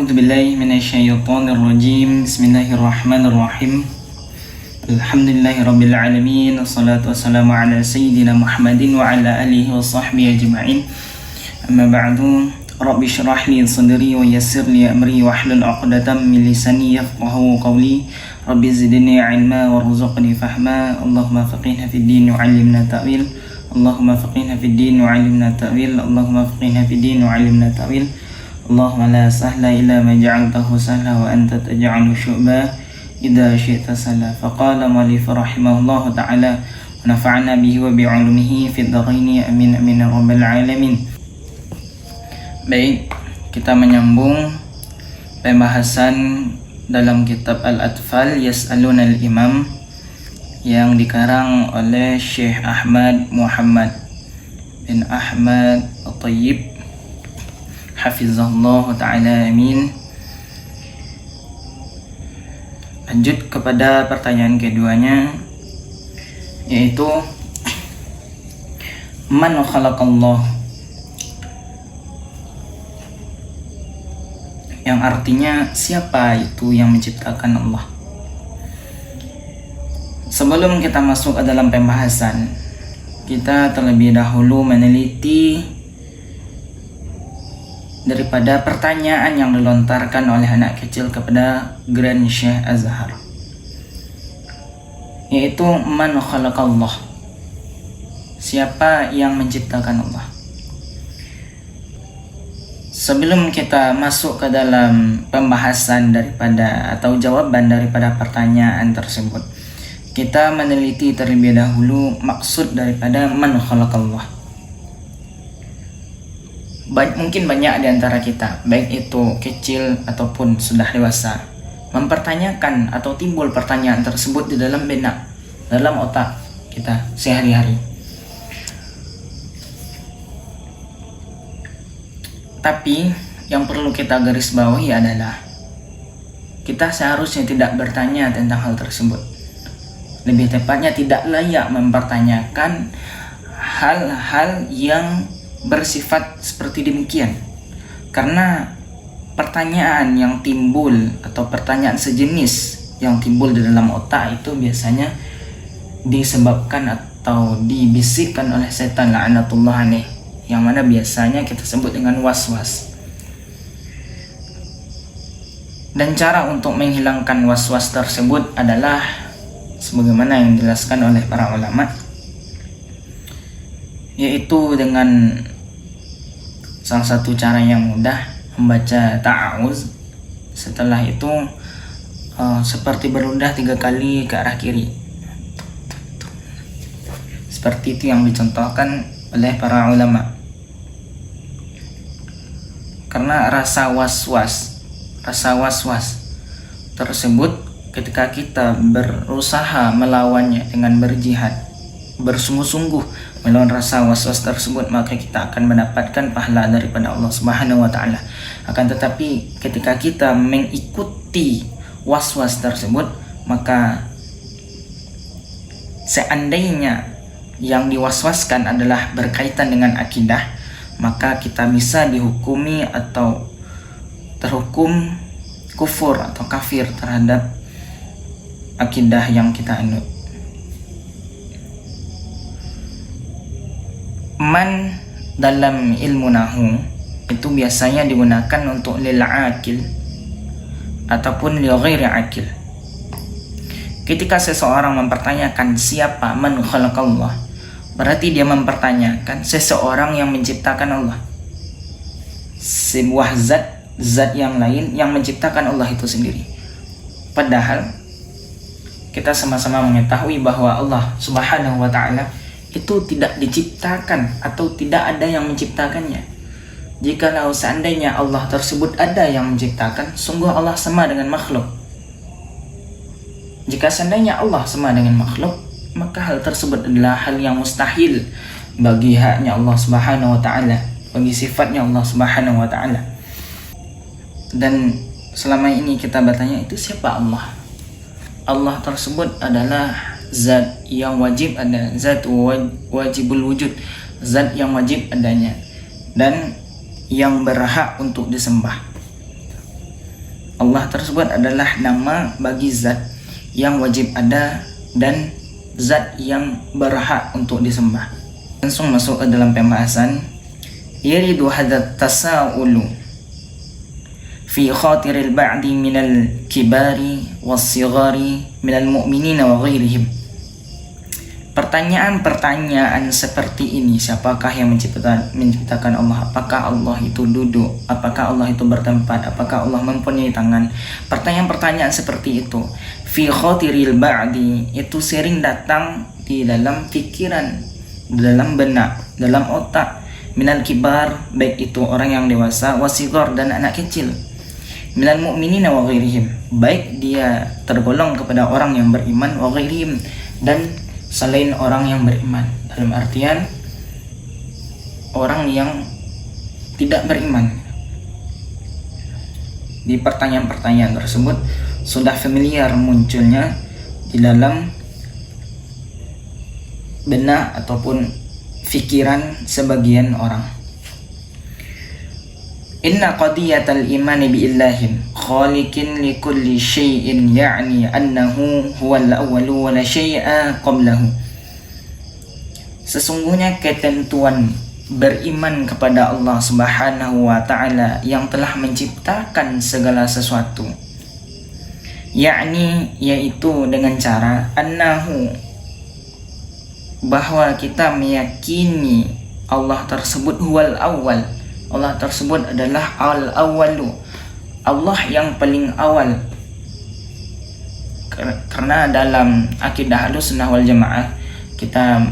A'udzu billahi minasyaitonir rajim. Bismillahirrahmanirrahim. Alhamdulillahirabbil alamin. Wassalatu wassalamu ala sayyidina Muhammadin wa ala alihi wa sahbihi ajma'in. Amma ba'du. Rabbi shrah li sadri wa yassir li amri wa hlul 'uqdatam min lisani yafqahu qawli. Rabbi zidni 'ilma warzuqni fahma. Allahumma faqihna fid din wa 'allimna ta'wil. Allahumma faqihna fid din wa 'allimna ta'wil. Allahumma faqihna fid din wa 'allimna ta'wil. Allahumma la sahla illa ma ja'altahu sahla wa anta taj'alu syu'ba idza syi'ta sahla. Faqala mu'allif rahimahullahu ta'ala wa nafa'ana bihi wa bi'ulumihi fid dharaini amin amin ya rabbal alamin. Baik, kita menyambung pembahasan dalam kitab Al-Atfal Yas'aluna al-Imam yang dikarang oleh Syekh Ahmad Muhammad bin Ahmad At-Tayyib hafizahullah ta'ala, amin. Lanjut kepada pertanyaan keduanya, yaitu man khalaqallah, yang artinya siapa itu yang menciptakan Allah. Sebelum kita masuk ke dalam pembahasan, kita terlebih dahulu meneliti daripada pertanyaan yang dilontarkan oleh anak kecil kepada Grand Syekh Azhar, yaitu man khalaqallah, siapa yang menciptakan Allah. Sebelum kita masuk ke dalam pembahasan daripada atau jawaban daripada pertanyaan tersebut, kita meneliti terlebih dahulu maksud daripada man khalaqallah. Mungkin banyak di antara kita, baik itu kecil ataupun sudah dewasa, mempertanyakan atau timbul pertanyaan tersebut di dalam benak, dalam otak kita sehari-hari. Tapi yang perlu kita garis bawahi adalah kita seharusnya tidak bertanya tentang hal tersebut. Lebih tepatnya tidak layak mempertanyakan hal-hal yang bersifat seperti demikian, karena pertanyaan yang timbul atau pertanyaan sejenis yang timbul di dalam otak itu biasanya disebabkan atau dibisikkan oleh setan la'natullah alaih, yang mana biasanya kita sebut dengan was-was. Dan cara untuk menghilangkan was-was tersebut adalah sebagaimana yang dijelaskan oleh para ulama, yaitu dengan salah satu cara yang mudah, membaca ta'awuz. Setelah itu seperti berludah 3 kali ke arah kiri, seperti itu yang dicontohkan oleh para ulama. Karena rasa was-was tersebut, ketika kita berusaha melawannya dengan berjihad, bersungguh-sungguh melawan rasa was-was tersebut, maka kita akan mendapatkan pahala daripada Allah Subhanahu wa taala. Akan tetapi ketika kita mengikuti was-was tersebut, maka seandainya yang diwaswaskan adalah berkaitan dengan akidah, maka kita bisa dihukumi atau terhukum kufur atau kafir terhadap akidah yang kita anut. Man dalam ilmu nahu itu biasanya digunakan untuk lil akil ataupun lil ghairi akil. Ketika seseorang mempertanyakan siapa man khalaqallah, berarti dia mempertanyakan seseorang yang menciptakan Allah, sebuah zat yang lain yang menciptakan Allah itu sendiri. Padahal kita sama-sama mengetahui bahwa Allah Subhanahu wa ta'ala itu tidak diciptakan atau tidak ada yang menciptakannya. Jikalau seandainya Allah tersebut ada yang menciptakan, sungguh Allah sama dengan makhluk. Jika seandainya Allah sama dengan makhluk, maka hal tersebut adalah hal yang mustahil bagi haknya Allah Subhanahu wa ta'ala, bagi sifatnya Allah Subhanahu wa ta'ala. Dan selama ini kita bertanya, itu siapa Allah? Allah tersebut adalah zat yang wajib ada, zat wajibul wujud, zat yang wajib adanya dan yang berhak untuk disembah. Allah tersebut adalah nama bagi zat yang wajib ada dan zat yang berhak untuk disembah. Langsung masuk ke dalam pembahasan. Yaridu hadat tasa'ulu fi khatiril ba'di minal kibari was-sighari minal mu'minina wa ghairihim. Pertanyaan-pertanyaan seperti ini, siapakah yang menciptakan Allah? Apakah Allah itu duduk? Apakah Allah itu bertempat? Apakah Allah mempunyai tangan? Pertanyaan-pertanyaan seperti itu fi khatiril ba'di, itu sering datang di dalam pikiran, dalam benak, dalam otak, minal kibar, baik itu orang yang dewasa, wasighar, dan anak kecil, minal mu'minina wa ghairihim, baik dia tergolong kepada orang yang beriman, wa ghairihim, dan selain orang yang beriman, dalam artian orang yang tidak beriman. Di pertanyaan-pertanyaan tersebut sudah familiar munculnya di dalam benak ataupun fikiran sebagian orang. Inna qadiyatal imani bi'illahin khaliqin likulli syai'in ya'ni annahu huwal awwalu wa la syai'a qablahu. Sesungguhnya ketentuan beriman kepada Allah Subhanahu wa ta'ala yang telah menciptakan segala sesuatu, yakni yaitu dengan cara annahu, bahwa kita meyakini Allah tersebut huwal awwal, Allah tersebut adalah al-awwalu, Allah yang paling awal. Karena dalam akidah Ahlussunnah wal Jamaah kita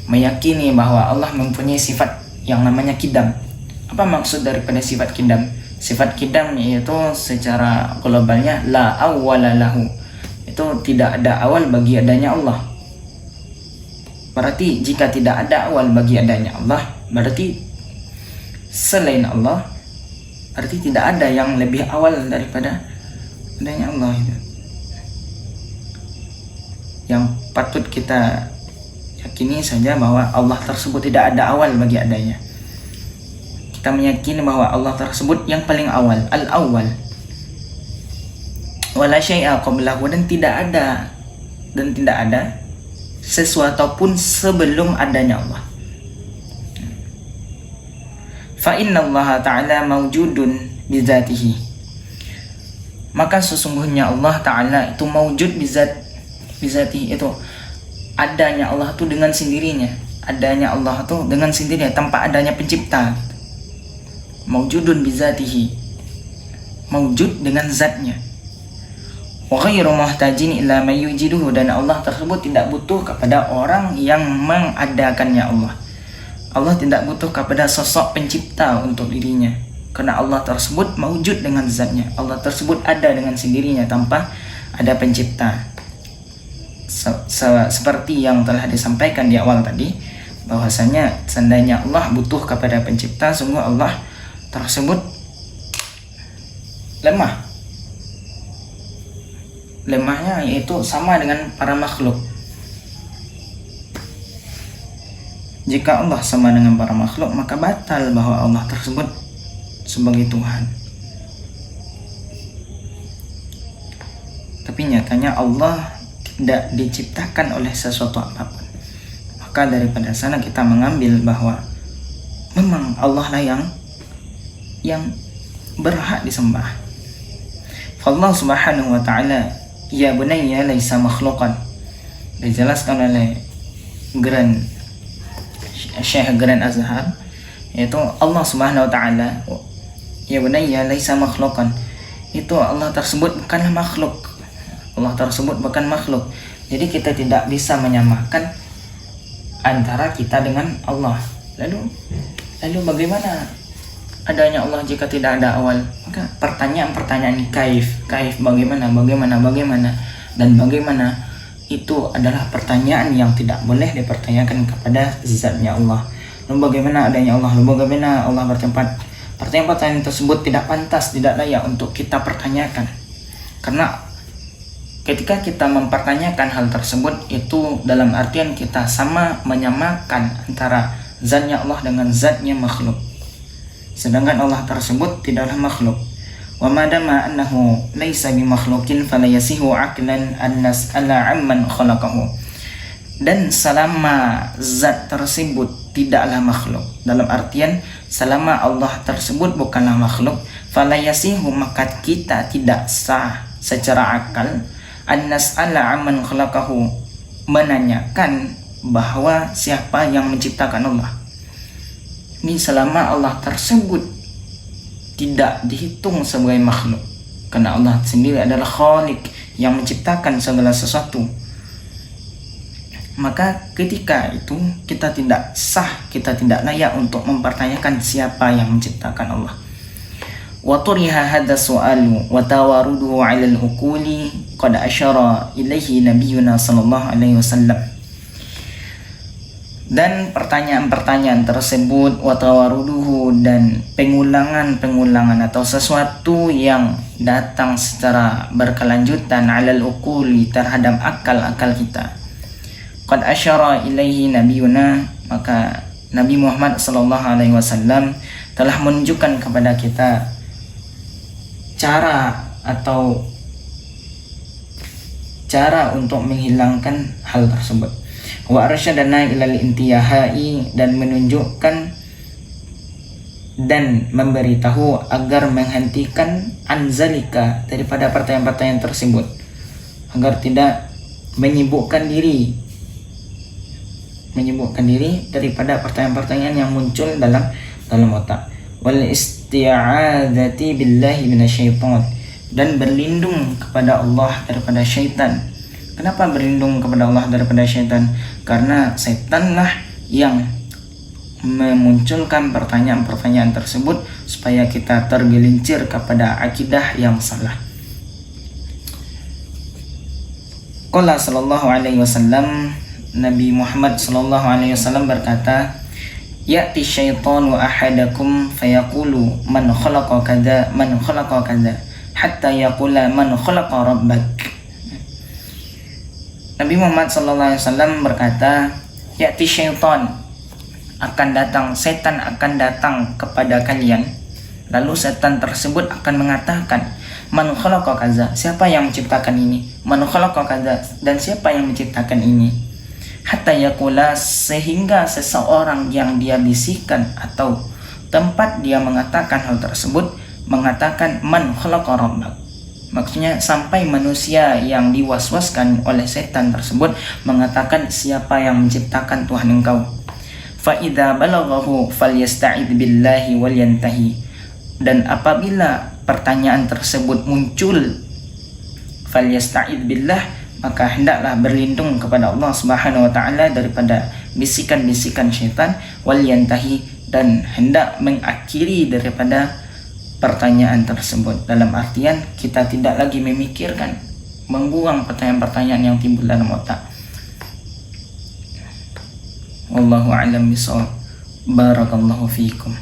meyakini bahwa Allah mempunyai sifat yang namanya kidam. Apa maksud daripada sifat kidam? Sifat kidam yaitu secara globalnya la awwala lahu, itu tidak ada awal bagi adanya Allah. Berarti jika tidak ada awal bagi adanya Allah, berarti selain Allah, berarti tidak ada yang lebih awal daripada adanya Allah. Yang patut kita yakini saja bahwa Allah tersebut tidak ada awal bagi adanya. Kita meyakini bahwa Allah tersebut yang paling awal, al-awwal, wala syai'a qablahu, dan tidak ada sesuatu pun sebelum adanya Allah. Fa inna Allah ta'ala mawjudun bizatihi, maka sesungguhnya Allah Ta'ala itu mawjud bizatihi, itu adanya Allah itu dengan sendirinya, adanya Allah itu dengan sendirinya tanpa adanya pencipta. Mawjudun bizatihi, mawjud dengan zatnya. Wa ghairu muhtajin illa may yujiduhu, dan Allah tersebut tidak butuh kepada orang yang mengadakannya Allah. Allah tidak butuh kepada sosok pencipta untuk dirinya, karena Allah tersebut mawjud dengan zatnya. Allah tersebut ada dengan sendirinya tanpa ada pencipta. Seperti yang telah disampaikan di awal tadi, bahwasanya seandainya Allah butuh kepada pencipta, sungguh Allah tersebut lemah. Lemahnya yaitu sama dengan para makhluk. Jika Allah sama dengan para makhluk, maka batal bahwa Allah tersebut sebagai Tuhan. Tapi nyatanya Allah tidak diciptakan oleh sesuatu apapun. Maka daripada sana kita mengambil bahwa memang Allah lah yang berhak disembah. Allah Subhanahu wa ta'ala, ya bunayya laisa makhluqan, dijelaskan oleh Syekh Grand Azhar, yaitu Allah Subhanahu wa ta'ala, ya bunayya laisa makhluqan, itu Allah tersebut bukanlah makhluk. Allah tersebut bukan makhluk. Jadi kita tidak bisa menyamakan antara kita dengan Allah. Lalu bagaimana adanya Allah jika tidak ada awal? Maka pertanyaan-pertanyaan ini kaif bagaimana dan bagaimana itu adalah pertanyaan yang tidak boleh dipertanyakan kepada zatnya Allah. Lalu bagaimana adanya Allah? Lalu bagaimana Allah bertempat? Pertanyaan-pertanyaan tersebut tidak pantas, tidak layak untuk kita pertanyakan. Karena ketika kita mempertanyakan hal tersebut, itu dalam artian kita sama menyamakan antara zatnya Allah dengan zatnya makhluk. Sedangkan Allah tersebut tidaklah makhluk. Wa madama annahu laisa bimakhluqin fala yasihu aqlan an nas'ala amman khalaqahu. Dan selama zat tersebut tidaklah makhluk, dalam artian selama Allah tersebut bukanlah makhluk, fala yasihu, maka kita tidak sah secara akal an nas'ala amman khalaqahu, menanyakan bahwa siapa yang menciptakan Allah. Ini selama Allah tersebut tidak dihitung sebagai makhluk, karena Allah sendiri adalah Khaliq yang menciptakan segala sesuatu. Maka ketika itu kita tidak sah, kita tidak layak untuk mempertanyakan siapa yang menciptakan Allah. Wa turiha hadha su'alu wa tawaruduhu 'ala al-uquli qad asyara ilaihi nabiyuna sallallahu alaihi wasallam. Dan pertanyaan-pertanyaan tersebut, watawaruduhu, dan pengulangan-pengulangan atau sesuatu yang datang secara berkelanjutan alal uquli, terhadap akal-akal kita. Qad asyara ilaihi nabiyuna, maka Nabi Muhammad sallallahu alaihi wasallam telah menunjukkan kepada kita cara untuk menghilangkan hal tersebut. Wa arsyadana ilal intiyahai, dan menunjukkan dan memberitahu agar menghentikan anzalika, daripada pertanyaan-pertanyaan tersebut, agar tidak menyibukkan diri daripada pertanyaan-pertanyaan yang muncul dalam otak. Wal isti'adzati billahi minasyaitan, dan berlindung kepada Allah daripada syaitan. Kenapa berlindung kepada Allah daripada syaitan? Karena setanlah yang memunculkan pertanyaan-pertanyaan tersebut supaya kita tergelincir kepada akidah yang salah. Qala sallallahu alaihi wasallam, Nabi Muhammad sallallahu alaihi wasallam berkata, ya'ti syaitanu ahadakum fayaqulu man khalaqa kadza hatta yaqula man khalaqa rabbak. Nabi Muhammad SAW berkata, ya'ti syaitan, setan akan datang kepada kalian. Lalu setan tersebut akan mengatakan, man khalaqa kaza, siapa yang menciptakan ini? Man khalaqa kaza, dan siapa yang menciptakan ini? Hatta yaqula, sehingga seseorang yang dia bisikan atau tempat dia mengatakan hal tersebut mengatakan man khalaqa rabbak. Maksudnya sampai manusia yang diwaswaskan oleh setan tersebut mengatakan siapa yang menciptakan Tuhan engkau. Fa idza balaghahu falyasta'id billahi walyantahi. Dan apabila pertanyaan tersebut muncul, falyasta'id billah, maka hendaklah berlindung kepada Allah Subhanahu wa taala daripada bisikan-bisikan syaitan, walyantahi, dan hendak mengakhiri daripada pertanyaan tersebut, dalam artian kita tidak lagi memikirkan, membuang pertanyaan-pertanyaan yang timbul dalam otak. Wallahu a'lam bishawab. Barakallahu fiikum.